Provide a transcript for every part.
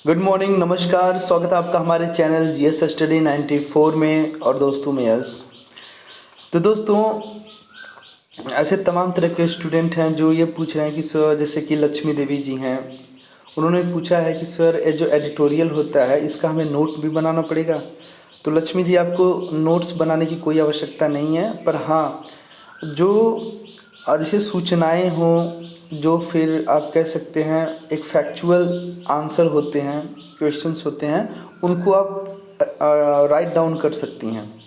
Good morning, नमस्कार। स्वागत है आपका हमारे चैनल जीएस स्टडी 94 में। और दोस्तों में यस, तो दोस्तों ऐसे तमाम तरह के स्टूडेंट हैं जो ये पूछ रहे हैं कि सर, जैसे कि लक्ष्मी देवी जी हैं, उन्होंने पूछा है कि सर ये जो एडिटोरियल होता है इसका हमें नोट भी बनाना पड़ेगा। तो लक्ष्मी जी, आपको नोट्स बनाने की कोई आवश्यकता नहीं है, पर हाँ जो जैसे सूचनाएं हों, जो फिर आप कह सकते हैं एक फैक्चुअल आंसर होते हैं, क्वेश्चंस होते हैं, उनको आप राइट डाउन कर सकती हैं।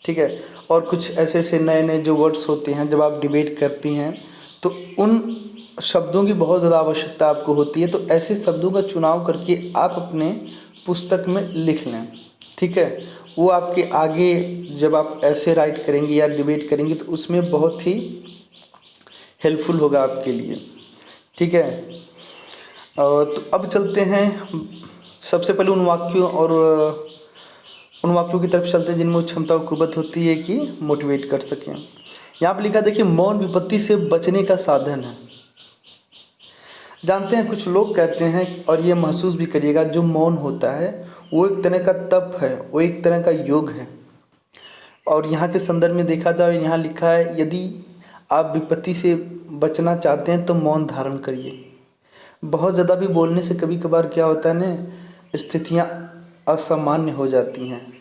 ठीक है। और कुछ ऐसे ऐसे नए नए जो वर्ड्स होते हैं, जब आप डिबेट करती हैं तो उन शब्दों की बहुत ज़्यादा आवश्यकता आपको होती है। तो ऐसे शब्दों का चुनाव करके आप अपने पुस्तक में लिख लें। ठीक है। वो आपके आगे जब आप ऐसे राइट करेंगे या डिबेट करेंगे तो उसमें बहुत ही हेल्पफुल होगा आपके लिए। ठीक है। तो अब चलते हैं, सबसे पहले उन वाक्यों की तरफ चलते हैं जिनमें उस क्षमता को कुर्बत होती है कि मोटिवेट कर सकें। यहाँ पर लिखा, देखिए, मौन विपत्ति से बचने का साधन है। जानते हैं, कुछ लोग कहते हैं और ये महसूस भी करिएगा, जो मौन होता है वो एक तरह का तप है, वो एक तरह का योग है। और यहाँ के संदर्भ में देखा जाए, यहाँ लिखा है, यदि आप विपत्ति से बचना चाहते हैं तो मौन धारण करिए। बहुत ज़्यादा भी बोलने से कभी कभार क्या होता है ना, स्थितियाँ असामान्य हो जाती हैं।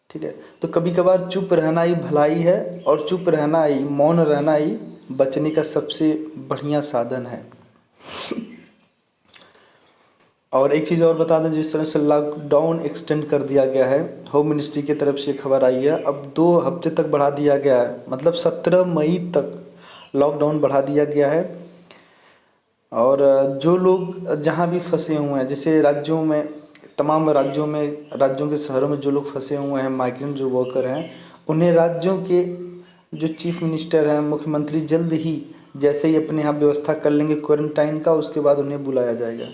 ठीक है। तो कभी कभार चुप रहना ही भलाई है, और चुप रहना ही, मौन रहना ही बचने का सबसे बढ़िया साधन है। और एक चीज़ और बता दें, जिस तरह से लॉकडाउन एक्सटेंड कर दिया गया है, होम मिनिस्ट्री की तरफ से खबर आई है, अब 2 हफ्ते तक बढ़ा दिया गया है, मतलब 17 मई तक लॉकडाउन बढ़ा दिया गया है। और जो लोग जहाँ भी फंसे हुए हैं, जैसे राज्यों में, तमाम राज्यों के शहरों में जो लोग फंसे हुए हैं, माइग्रेंट जो वर्कर हैं, उन्हें राज्यों के जो चीफ मिनिस्टर हैं, मुख्यमंत्री, जल्द ही जैसे ही अपने यहाँ व्यवस्था कर लेंगे क्वारंटाइन का, उसके बाद उन्हें बुलाया जाएगा।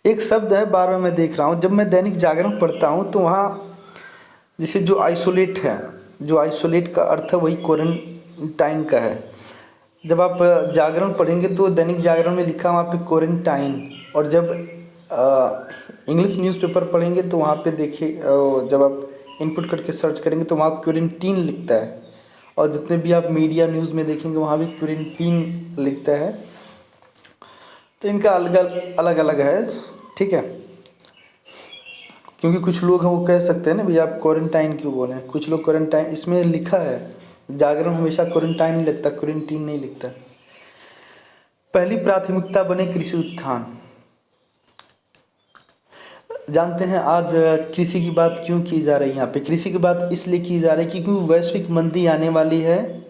एक शब्द है, बार बार मैं देख रहा हूँ, जब मैं दैनिक जागरण पढ़ता हूँ तो वहाँ जैसे जो आइसोलेट है, जो आइसोलेट का अर्थ है वही क्वारंटाइन का है। जब आप जागरण पढ़ेंगे तो दैनिक जागरण में लिखा वहाँ पे क्वारंटाइन, और जब इंग्लिश न्यूज़पेपर पढ़ेंगे तो वहाँ पे देखिए, जब आप इनपुट करके सर्च करेंगे तो वहाँ क्वारंटीन लिखता है। और जितने भी आप मीडिया न्यूज़ में देखेंगे वहाँ भी क्वारंटीन लिखता है। तो इनका अलग अलग है। ठीक है। क्योंकि कुछ लोग हैं वो कह सकते हैं ना, भैया आप क्वारंटाइन क्यों बोले, कुछ लोग क्वारंटाइन, इसमें लिखा है, जागरण हमेशा क्वारंटाइन नहीं लिखता, क्वारंटीन नहीं लिखता। पहली प्राथमिकता बने कृषि उत्थान। जानते हैं आज कृषि की बात क्यों की जा रही है? यहाँ पे कृषि की बात इसलिए की जा रही है क्योंकि वैश्विक मंदी आने वाली है,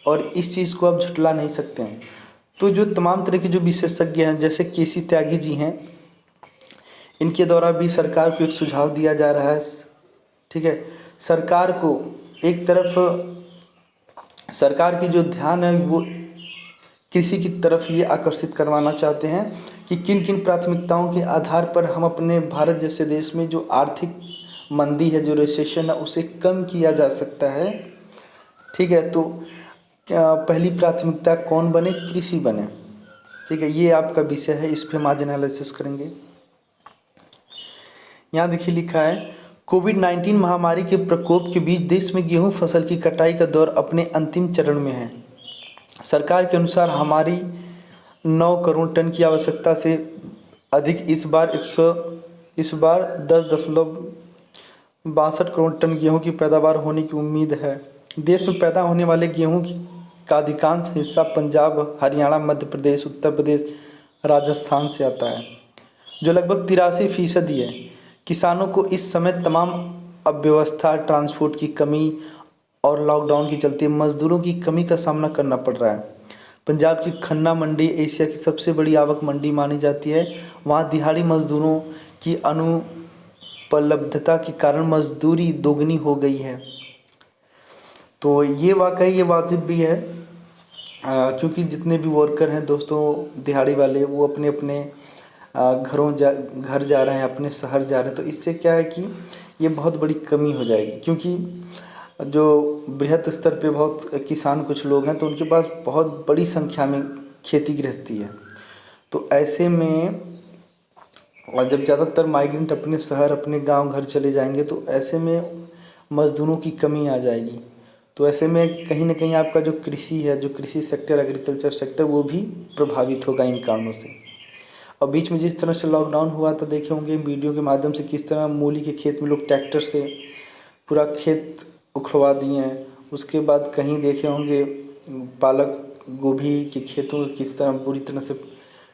और इस चीज़ को आप झुटला नहीं सकते हैं। तो जो तमाम तरह के जो विशेषज्ञ हैं, जैसे केसी त्यागी जी हैं, इनके द्वारा भी सरकार को एक सुझाव दिया जा रहा है। ठीक है। सरकार को एक तरफ, सरकार की जो ध्यान है वो कृषि की तरफ ये आकर्षित करवाना चाहते हैं कि किन किन प्राथमिकताओं के आधार पर हम अपने भारत जैसे देश में जो आर्थिक मंदी है, जो रिसेशन है, उसे कम किया जा सकता है। ठीक है। तो पहली प्राथमिकता कौन बने? कृषि बने। ठीक है। ये आपका विषय है, इस पर हम आज एनालिसिस करेंगे। यहाँ देखिए लिखा है, कोविड-19 महामारी के प्रकोप के बीच देश में गेहूं फसल की कटाई का दौर अपने अंतिम चरण में है। सरकार के अनुसार हमारी 9 करोड़ टन की आवश्यकता से अधिक इस बार 10.62 करोड़ टन गेहूं की पैदावार होने की उम्मीद है। देश में पैदा होने वाले गेहूं का अधिकांश हिस्सा पंजाब, हरियाणा, मध्य प्रदेश, उत्तर प्रदेश, राजस्थान से आता है, जो लगभग 83% है। किसानों को इस समय तमाम अव्यवस्था, ट्रांसपोर्ट की कमी और लॉकडाउन के चलते मजदूरों की कमी का सामना करना पड़ रहा है। पंजाब की खन्ना मंडी एशिया की सबसे बड़ी आवक मंडी मानी जाती है। वहाँ दिहाड़ी मजदूरों की अनुपलब्धता के कारण मजदूरी दोगुनी हो गई है। तो ये वाकई ये वाजिब भी है, क्योंकि जितने भी वर्कर हैं दोस्तों, दिहाड़ी वाले, वो अपने अपने घर जा रहे हैं, अपने शहर जा रहे हैं। तो इससे क्या है कि ये बहुत बड़ी कमी हो जाएगी, क्योंकि जो बृहत स्तर पे बहुत किसान कुछ लोग हैं, तो उनके पास बहुत बड़ी संख्या में खेती गृहस्थी है। तो ऐसे में और जब ज़्यादातर माइग्रेंट अपने शहर अपने गांव घर चले जाएंगे तो ऐसे में मज़दूरों की कमी आ जाएगी। तो ऐसे में कहीं ना कहीं आपका जो कृषि है, जो कृषि सेक्टर, एग्रीकल्चर सेक्टर, वो भी प्रभावित होगा इन कारणों से। और बीच में जिस तरह से लॉकडाउन हुआ तो देखे होंगे वीडियो के माध्यम से किस तरह मूली के खेत में लोग ट्रैक्टर से पूरा खेत उखड़वा दिए हैं। उसके बाद कहीं देखे होंगे पालक गोभी के खेतों को किस तरह बुरी तरह से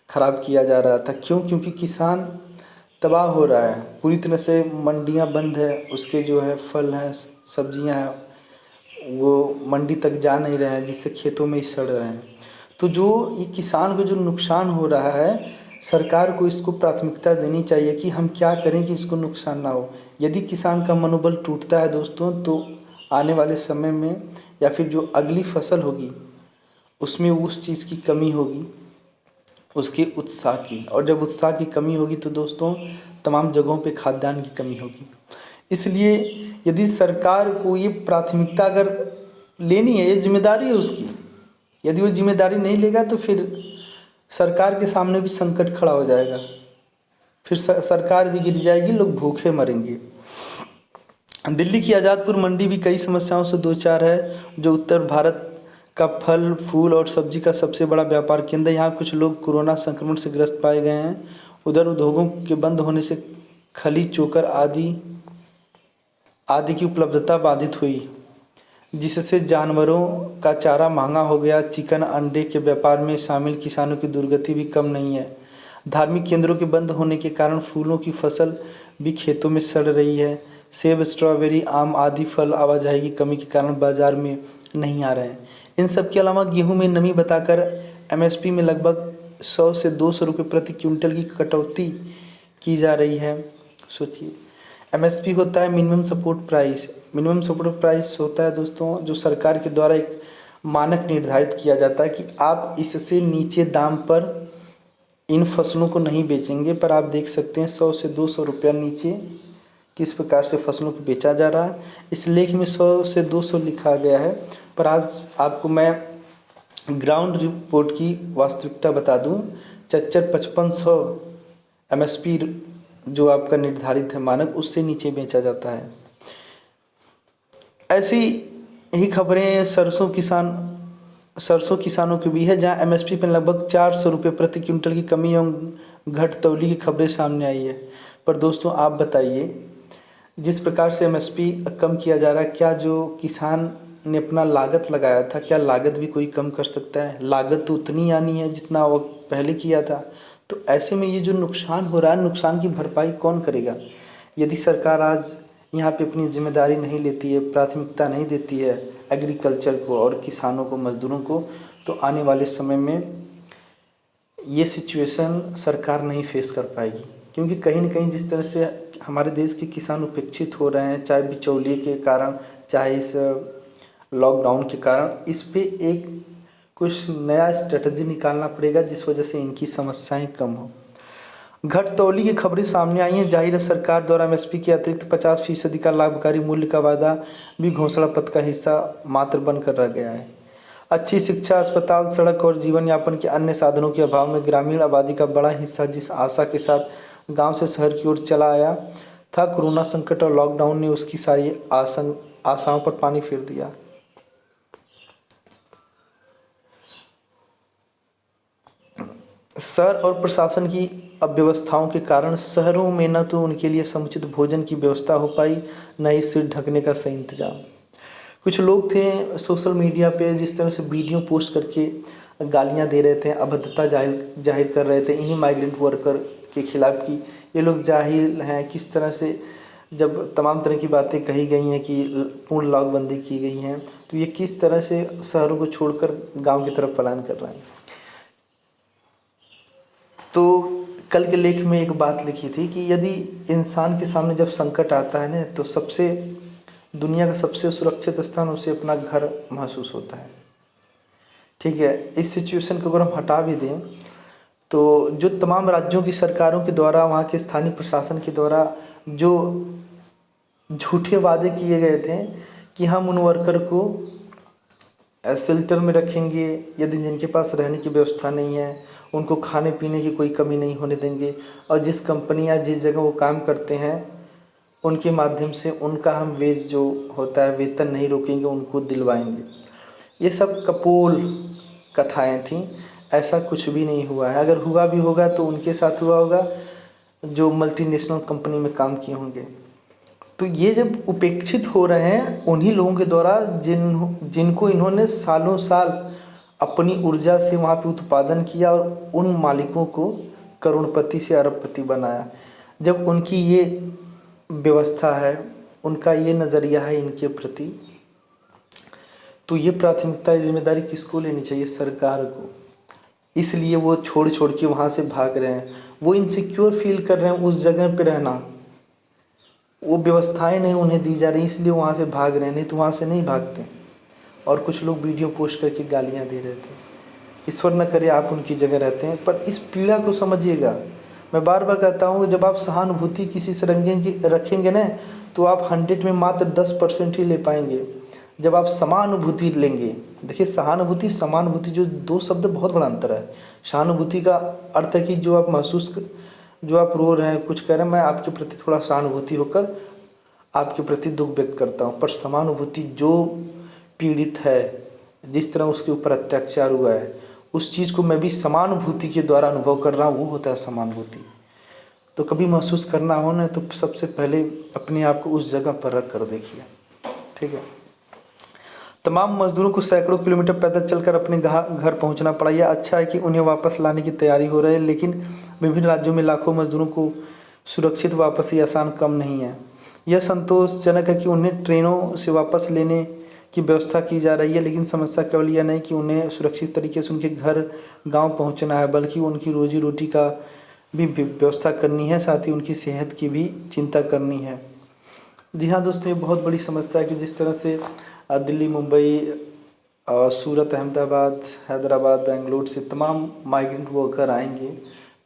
ख़राब किया जा रहा था। क्यों? क्योंकि किसान तबाह हो रहा है पूरी तरह से। मंडियां बंद है, उसके जो है फल हैं, सब्जियां हैं, वो मंडी तक जा नहीं रहे हैं, जिससे खेतों में ही सड़ रहे हैं। तो जो ये किसान को जो नुकसान हो रहा है, सरकार को इसको प्राथमिकता देनी चाहिए कि हम क्या करें कि इसको नुकसान ना हो। यदि किसान का मनोबल टूटता है दोस्तों, तो आने वाले समय में या फिर जो अगली फसल होगी उसमें उस चीज़ की कमी होगी, उसके उत्साह की। और जब उत्साह की कमी होगी तो दोस्तों तमाम जगहों पे खाद्यान्न की कमी होगी। इसलिए यदि सरकार को ये प्राथमिकता अगर लेनी है, ये जिम्मेदारी है उसकी। यदि वो जिम्मेदारी नहीं लेगा तो फिर सरकार के सामने भी संकट खड़ा हो जाएगा, फिर सरकार भी गिर जाएगी, लोग भूखे मरेंगे। दिल्ली की आज़ादपुर मंडी भी कई समस्याओं से दो चार है, जो उत्तर भारत का फल फूल और सब्जी का सबसे बड़ा व्यापार केंद्र है। यहाँ कुछ लोग कोरोना संक्रमण से ग्रस्त पाए गए हैं। उधर उद्योगों के बंद होने से खली चोकर आदि की उपलब्धता बाधित हुई, जिससे जानवरों का चारा महंगा हो गया। चिकन अंडे के व्यापार में शामिल किसानों की दुर्गति भी कम नहीं है। धार्मिक केंद्रों के बंद होने के कारण फूलों की फसल भी खेतों में सड़ रही है। सेब, स्ट्रॉबेरी, आम आदि फल आवाजाही की कमी के कारण बाजार में नहीं आ रहे हैं। इन सब के अलावा गेहूं में नमी बताकर एमएसपी में लगभग 100 से 200 रुपये प्रति क्विंटल की कटौती की जा रही है। सोचिए, एमएसपी होता है minimum support price. Minimum support price होता है दोस्तों जो सरकार के द्वारा एक मानक निर्धारित किया जाता है कि आप इससे नीचे दाम पर इन फसलों को नहीं बेचेंगे। पर आप देख सकते हैं 100 से 200 रुपया नीचे किस प्रकार से फसलों को बेचा जा रहा है। इस लेख में 100 से 200 लिखा गया है, पर आज आपको मैं ग्राउंड रिपोर्ट की वास्तविकता बता दूं। 5500 एमएसपी जो आपका निर्धारित है मानक, उससे नीचे बेचा जाता है। ऐसी ही खबरें सरसों किसानों की भी है, जहां एमएसपी पर लगभग 400 रुपये प्रति क्विंटल की कमी एवं घटतौली की खबरें सामने आई है। पर दोस्तों आप बताइए, जिस प्रकार से एमएसपी कम किया जा रहा है, क्या जो किसान ने अपना लागत लगाया था, क्या लागत भी कोई कम कर सकता है? लागत तो उतनी आनी है जितना वो पहले किया था। तो ऐसे में ये जो नुकसान हो रहा है, नुकसान की भरपाई कौन करेगा? यदि सरकार आज यहाँ पे अपनी जिम्मेदारी नहीं लेती है, प्राथमिकता नहीं देती है एग्रीकल्चर को और किसानों को, मज़दूरों को, तो आने वाले समय में ये सिचुएशन सरकार नहीं फेस कर पाएगी। क्योंकि कहीं न कहीं जिस तरह से हमारे देश के किसान उपेक्षित हो रहे हैं, चाहे बिचौलिए के कारण, चाहे इस लॉकडाउन के कारण, इस पे एक कुछ नया स्ट्रेटजी निकालना पड़ेगा जिस वजह से इनकी समस्याएं कम हो। घटतौली की खबरें सामने आई हैं। जाहिर है सरकार द्वारा एमएसपी के अतिरिक्त 50% का लाभकारी मूल्य का वादा भी घोषणा पत्र का हिस्सा मात्र बनकर रह गया है। अच्छी शिक्षा, अस्पताल, सड़क और जीवन यापन के अन्य साधनों के अभाव में ग्रामीण आबादी का बड़ा हिस्सा जिस आशा के साथ गांव से शहर की ओर चला आया था, कोरोना संकट और लॉकडाउन ने उसकी सारी आशाओं पर पानी फेर दिया। शहर और प्रशासन की अव्यवस्थाओं के कारण शहरों में न तो उनके लिए समुचित भोजन की व्यवस्था हो पाई, न ही सिर ढकने का सही इंतजाम। कुछ लोग थे सोशल मीडिया पे जिस तरह से वीडियो पोस्ट करके गालियां दे रहे थे, अभद्रता जाहिर कर रहे थे इन्हीं माइग्रेंट वर्कर के खिलाफ़ कि ये लोग जाहिल हैं। किस तरह से जब तमाम तरह की बातें कही गई हैं कि पूर्ण लॉकबंदी की गई हैं, तो ये किस तरह से शहरों को छोड़कर गाँव की तरफ पलायन कर रहे हैं। तो कल के लेख में एक बात लिखी थी कि यदि इंसान के सामने जब संकट आता है ना, तो दुनिया का सबसे सुरक्षित स्थान उसे अपना घर महसूस होता है। ठीक है, इस सिचुएशन को अगर हम हटा भी दें तो जो तमाम राज्यों की सरकारों के द्वारा, वहाँ के स्थानीय प्रशासन के द्वारा जो झूठे वादे किए गए थे कि हम उन वर्कर को शेल्टर में रखेंगे। यदि जिनके पास रहने की व्यवस्था नहीं है उनको खाने पीने की कोई कमी नहीं होने देंगे। और जिस कंपनी या जिस जगह वो काम करते हैं उनके माध्यम से उनका हम वेज जो होता है वेतन नहीं रोकेंगे, उनको दिलवाएंगे। ये सब कपोल कथाएं थीं, ऐसा कुछ भी नहीं हुआ है। अगर हुआ भी होगा तो उनके साथ हुआ होगा जो मल्टीनेशनल कंपनी में काम किए होंगे। तो ये जब उपेक्षित हो रहे हैं उन्हीं लोगों के द्वारा जिनको इन्होंने सालों साल अपनी ऊर्जा से वहाँ पे उत्पादन किया और उन मालिकों को करोड़पति से अरबपति बनाया। जब उनकी ये व्यवस्था है, उनका ये नज़रिया है इनके प्रति, तो ये प्राथमिकता जिम्मेदारी किसको लेनी चाहिए? सरकार को। इसलिए वो छोड़ छोड़ के वहाँ से भाग रहे हैं। वो इनसिक्योर फील कर रहे हैं उस जगह पे रहना, वो व्यवस्थाएं नहीं उन्हें दी जा रही, इसलिए वहाँ से भाग रहे हैं, नहीं तो वहाँ से नहीं भागते। और कुछ लोग वीडियो पोस्ट करके गालियाँ दे रहे थे। ईश्वर न करे आप उनकी जगह रहते हैं, पर इस पीड़ा को समझिएगा। मैं बार बार कहता हूँ जब आप सहानुभूति किसी से रखेंगे ना तो आप 100 में मात्र 10% ही ले पाएंगे। जब आप समानुभूति लेंगे, देखिए सहानुभूति समानुभूति जो दो शब्द बहुत बड़ा अंतर है। सहानुभूति का अर्थ है कि जो आप रो रहे हैं, कुछ कह रहे हैं, मैं आपके प्रति थोड़ा सहानुभूति होकर आपके प्रति दुख व्यक्त करता हूँ। पर समानुभूति जो पीड़ित है, जिस तरह उसके ऊपर अत्याचार हुआ है, उस चीज़ को मैं भी समानुभूति के द्वारा अनुभव कर रहा हूँ, वो होता है समानुभूति। तो कभी महसूस करना हो ना तो सबसे पहले अपने आप को उस जगह पर रख कर देखिए, ठीक है। तमाम मजदूरों को सैकड़ों किलोमीटर पैदल चलकर अपने घर पहुंचना पड़ा। यह अच्छा है कि उन्हें वापस लाने की तैयारी हो रही है, लेकिन विभिन्न राज्यों में लाखों मजदूरों को सुरक्षित वापसी आसान कम नहीं है। यह संतोषजनक है कि उन्हें ट्रेनों से वापस लेने की व्यवस्था की जा रही है, लेकिन समस्या केवल यह नहीं कि उन्हें सुरक्षित तरीके से उनके घर गाँव पहुँचना है, बल्कि उनकी रोजी रोटी का भी व्यवस्था करनी है, साथ ही उनकी सेहत की भी चिंता करनी है। जी हाँ दोस्तों, ये बहुत बड़ी समस्या है कि जिस तरह से दिल्ली, मुंबई, सूरत, अहमदाबाद, हैदराबाद, बेंगलुरु से तमाम माइग्रेंट वर्कर आएंगे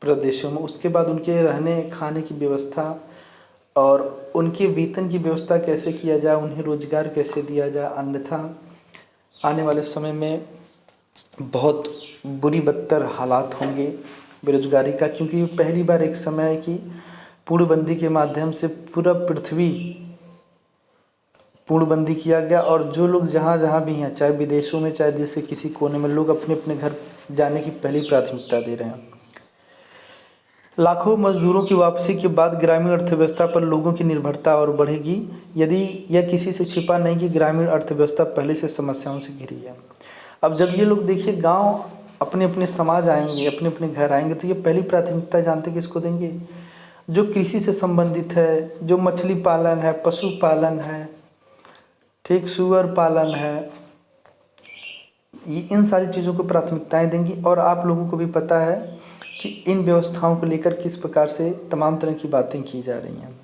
प्रदेशों में, उसके बाद उनके रहने खाने की व्यवस्था और उनके वेतन की व्यवस्था कैसे किया जाए, उन्हें रोजगार कैसे दिया जाए, अन्यथा आने वाले समय में बहुत बुरी बदतर हालात होंगे बेरोजगारी का। क्योंकि पहली बार एक समय है कि पूर्णबंदी के माध्यम से पूरा पृथ्वी पूर्णबंदी किया गया और जो लोग जहाँ जहाँ भी हैं, चाहे विदेशों में चाहे देश के किसी कोने में, लोग अपने अपने घर जाने की पहली प्राथमिकता दे रहे हैं। लाखों मजदूरों की वापसी के बाद ग्रामीण अर्थव्यवस्था पर लोगों की निर्भरता और बढ़ेगी। यदि यह किसी से छिपा नहीं कि ग्रामीण अर्थव्यवस्था पहले से समस्याओं से घिरी है। अब जब ये लोग देखिए गांव अपने अपने समाज आएंगे, अपने अपने घर आएंगे, तो ये पहली प्राथमिकता जानते किसको देंगे? जो कृषि से संबंधित है, जो मछली पालन है, पशु पालन है, ठीक, सुअर पालन है, ये इन सारी चीज़ों को प्राथमिकताएं देंगी। और आप लोगों को भी पता है कि इन व्यवस्थाओं को लेकर किस प्रकार से तमाम तरह की बातें की जा रही हैं।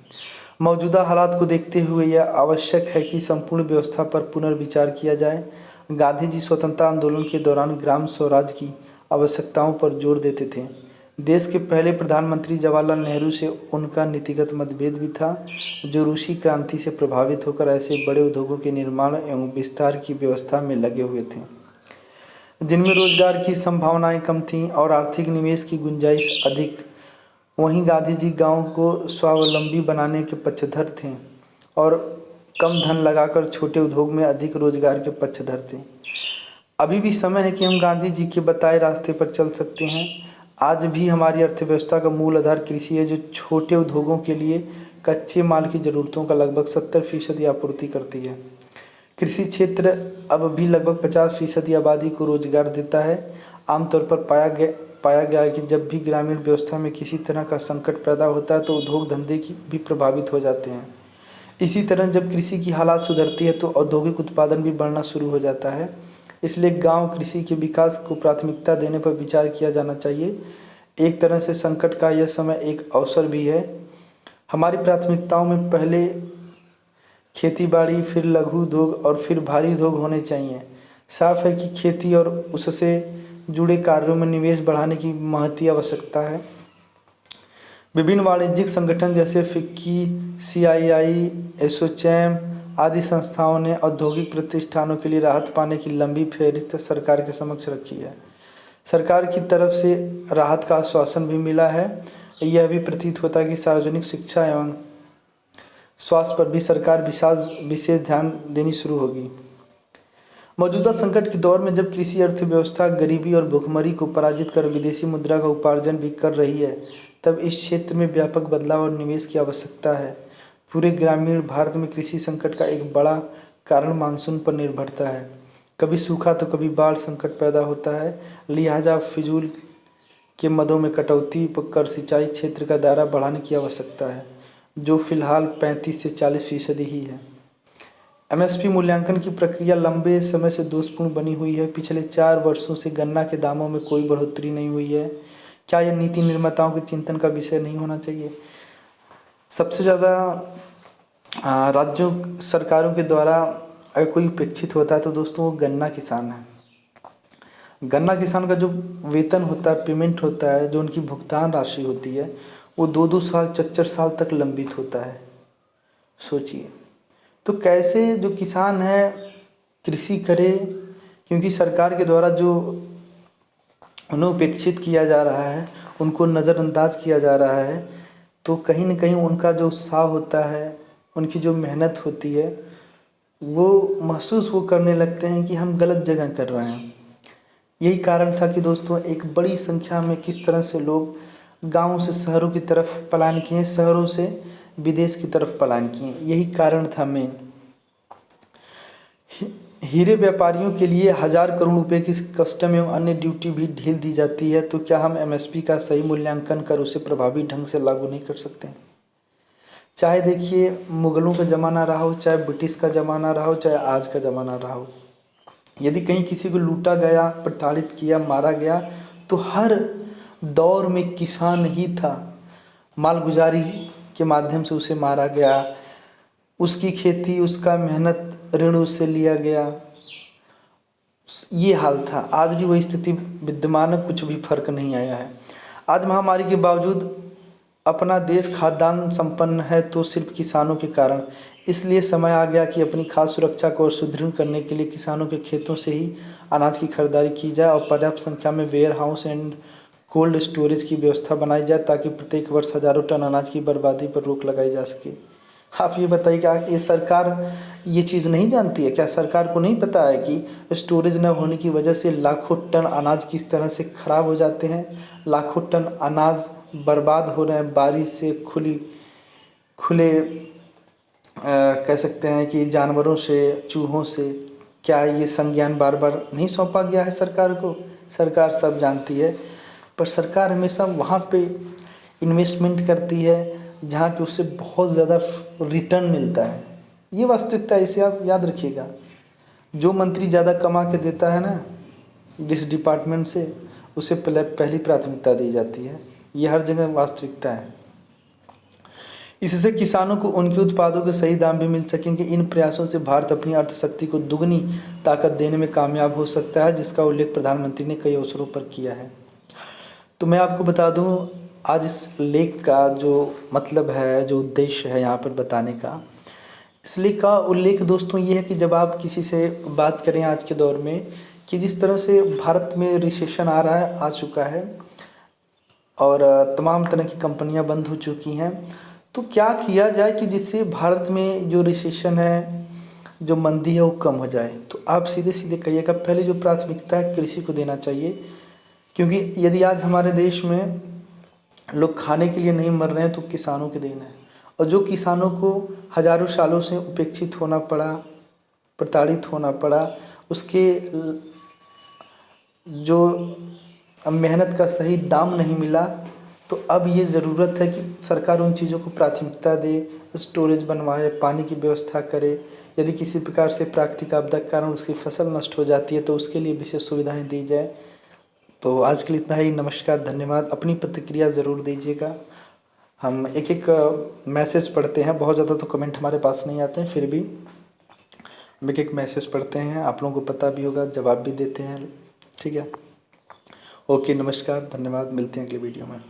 मौजूदा हालात को देखते हुए यह आवश्यक है कि संपूर्ण व्यवस्था पर पुनर्विचार किया जाए। गांधी जी स्वतंत्रता आंदोलन के दौरान ग्राम स्वराज की आवश्यकताओं पर जोर देते थे। देश के पहले प्रधानमंत्री जवाहरलाल नेहरू से उनका नीतिगत मतभेद भी था, जो रूसी क्रांति से प्रभावित होकर ऐसे बड़े उद्योगों के निर्माण एवं विस्तार की व्यवस्था में लगे हुए थे जिनमें रोजगार की संभावनाएं कम थीं और आर्थिक निवेश की गुंजाइश अधिक। वहीं गांधी जी गांव को स्वावलंबी बनाने के पक्षधर थे और कम धन लगाकर छोटे उद्योग में अधिक रोजगार के पक्षधर थे। अभी भी समय है कि हम गांधी जी के बताए रास्ते पर चल सकते हैं। आज भी हमारी अर्थव्यवस्था का मूल आधार कृषि है, जो छोटे उद्योगों के लिए कच्चे माल की ज़रूरतों का लगभग 70% की आपूर्ति करती है। कृषि क्षेत्र अब भी लगभग 50% की आबादी को रोजगार देता है। आमतौर पर पाया गया है कि जब भी ग्रामीण व्यवस्था में किसी तरह का संकट पैदा होता है तो उद्योग धंधे की भी प्रभावित हो जाते हैं। इसी तरह जब कृषि की हालात सुधरती है तो औद्योगिक उत्पादन भी बढ़ना शुरू हो जाता है। इसलिए गांव कृषि के विकास को प्राथमिकता देने पर विचार किया जाना चाहिए। एक तरह से संकट का यह समय एक अवसर भी है। हमारी प्राथमिकताओं में पहले खेती बाड़ी, फिर लघु उद्योग और फिर भारी उद्योग होने चाहिए। साफ है कि खेती और उससे जुड़े कार्यों में निवेश बढ़ाने की महती आवश्यकता है। विभिन्न वाणिज्यिक संगठन जैसे फिक्की, CII, एसोचैम, आदि संस्थाओं ने औद्योगिक प्रतिष्ठानों के लिए राहत पाने की लंबी फहरिस्त सरकार के समक्ष रखी है। सरकार की तरफ से राहत का आश्वासन भी मिला है। यह भी प्रतीत होता है कि सार्वजनिक शिक्षा एवं स्वास्थ्य पर भी सरकार विशेष ध्यान देनी शुरू होगी। मौजूदा संकट के दौर में जब कृषि अर्थव्यवस्था गरीबी और भुखमरी को पराजित कर विदेशी मुद्रा का उपार्जन भी कर रही है, तब इस क्षेत्र में व्यापक बदलाव और निवेश की आवश्यकता है। पूरे ग्रामीण भारत में कृषि संकट का एक बड़ा कारण मानसून पर निर्भरता है। कभी सूखा तो कभी बाढ़ संकट पैदा होता है। लिहाजा फिजूल के मदों में कटौती कर सिंचाई क्षेत्र का दायरा बढ़ाने की आवश्यकता है, जो फिलहाल 35 से 40% ही है। एमएसपी मूल्यांकन की प्रक्रिया लंबे समय से दोषपूर्ण बनी हुई है। पिछले 4 वर्षों से गन्ना के दामों में कोई बढ़ोतरी नहीं हुई है। क्या यह नीति निर्माताओं के चिंतन का विषय नहीं होना चाहिए? सबसे ज़्यादा राज्यों सरकारों के द्वारा अगर कोई उपेक्षित होता है तो दोस्तों वो गन्ना किसान है। गन्ना किसान का जो वेतन होता है, पेमेंट होता है, जो उनकी भुगतान राशि होती है, वो 2-2 साल 4-4 साल तक लंबित होता है। सोचिए तो कैसे जो किसान है कृषि करे, क्योंकि सरकार के द्वारा जो उन्हें उपेक्षित किया जा रहा है, उनको नज़रअंदाज किया जा रहा है, तो कहीं न कहीं उनका जो उत्साह होता है, उनकी जो मेहनत होती है, वो महसूस वो करने लगते हैं कि हम गलत जगह कर रहे हैं। यही कारण था कि दोस्तों एक बड़ी संख्या में किस तरह से लोग गाँव से शहरों की तरफ पलायन किए, शहरों से विदेश की तरफ पलायन किए। यही कारण था मेन। हीरे व्यापारियों के लिए 1000 करोड़ रुपए की कस्टम एवं अन्य ड्यूटी भी ढील दी जाती है, तो क्या हम एमएसपी का सही मूल्यांकन कर उसे प्रभावी ढंग से लागू नहीं कर सकते हैं? चाहे देखिए मुग़लों का ज़माना रहा हो, चाहे ब्रिटिश का ज़माना रहा हो, चाहे आज का ज़माना रहा हो, यदि कहीं किसी को लूटा गया, प्रताड़ित किया, मारा गया, तो हर दौर में किसान ही था। मालगुजारी के माध्यम से उसे मारा गया, उसकी खेती, उसका मेहनत, ऋण उससे लिया गया। ये हाल था। आज भी वही स्थिति विद्यमान है, कुछ भी फर्क नहीं आया है। आज महामारी के बावजूद अपना देश खाद्यान्न संपन्न है तो सिर्फ किसानों के कारण। इसलिए समय आ गया कि अपनी खाद्य सुरक्षा को और सुदृढ़ करने के लिए किसानों के खेतों से ही अनाज की खरीदारी की जाए और पर्याप्त संख्या में warehouse and cold storage की व्यवस्था बनाई जाए, ताकि प्रत्येक वर्ष हज़ारों टन अनाज की बर्बादी पर रोक लगाई जा सके। आप ये बताइए, क्या ये सरकार ये चीज़ नहीं जानती है? क्या सरकार को नहीं पता है कि स्टोरेज न होने की वजह से लाखों टन अनाज किस तरह से ख़राब हो जाते हैं, लाखों टन अनाज बर्बाद हो रहे हैं बारिश से, खुले कह सकते हैं कि जानवरों से, चूहों से? क्या ये संज्ञान बार बार नहीं सौंपा गया है सरकार को? सरकार सब जानती है, पर सरकार हमेशा वहाँ पे इन्वेस्टमेंट करती है जहाँ पे उससे बहुत ज़्यादा रिटर्न मिलता है। ये वास्तविकता है, इसे आप याद रखिएगा। जो मंत्री ज़्यादा कमा के देता है ना जिस डिपार्टमेंट से, उसे पहली प्राथमिकता दी जाती है। ये हर जगह वास्तविकता है। इससे किसानों को उनके उत्पादों के सही दाम भी मिल सकेंगे। इन प्रयासों से भारत अपनी अर्थशक्ति को दुगनी ताकत देने में कामयाब हो सकता है, जिसका उल्लेख प्रधानमंत्री ने कई अवसरों पर किया है। तो मैं आपको बता दूं, आज इस लेख का जो मतलब है, जो उद्देश्य है यहाँ पर बताने का, इस लेख का उल्लेख दोस्तों ये है कि जब आप किसी से बात करें आज के दौर में कि जिस तरह से भारत में रिसेशन आ रहा है, आ चुका है, और तमाम तरह की कंपनियां बंद हो चुकी हैं, तो क्या किया जाए कि जिससे भारत में जो रिसेशन है, जो मंदी है, वो कम हो जाए? तो आप सीधे सीधे कहिएगा, पहले जो प्राथमिकता है कृषि को देना चाहिए, क्योंकि यदि आज हमारे देश में लोग खाने के लिए नहीं मर रहे हैं तो किसानों के देन है। और जो किसानों को हज़ारों सालों से उपेक्षित होना पड़ा, प्रताड़ित होना पड़ा, उसके जो मेहनत का सही दाम नहीं मिला, तो अब ये ज़रूरत है कि सरकार उन चीज़ों को प्राथमिकता दे, स्टोरेज बनवाए, पानी की व्यवस्था करे। यदि किसी प्रकार से प्राकृतिक आपदा के कारण उसकी फसल नष्ट हो जाती है तो उसके लिए विशेष सुविधाएं दी जाए। तो आज के लिए इतना ही। नमस्कार, धन्यवाद। अपनी प्रतिक्रिया ज़रूर दीजिएगा। हम एक एक मैसेज पढ़ते हैं, बहुत ज़्यादा तो कमेंट हमारे पास नहीं आते हैं, फिर भी हम एक एक मैसेज पढ़ते हैं, आप लोगों को पता भी होगा, जवाब भी देते हैं। ठीक है, ओके, नमस्कार, धन्यवाद। मिलते हैं अगले वीडियो में।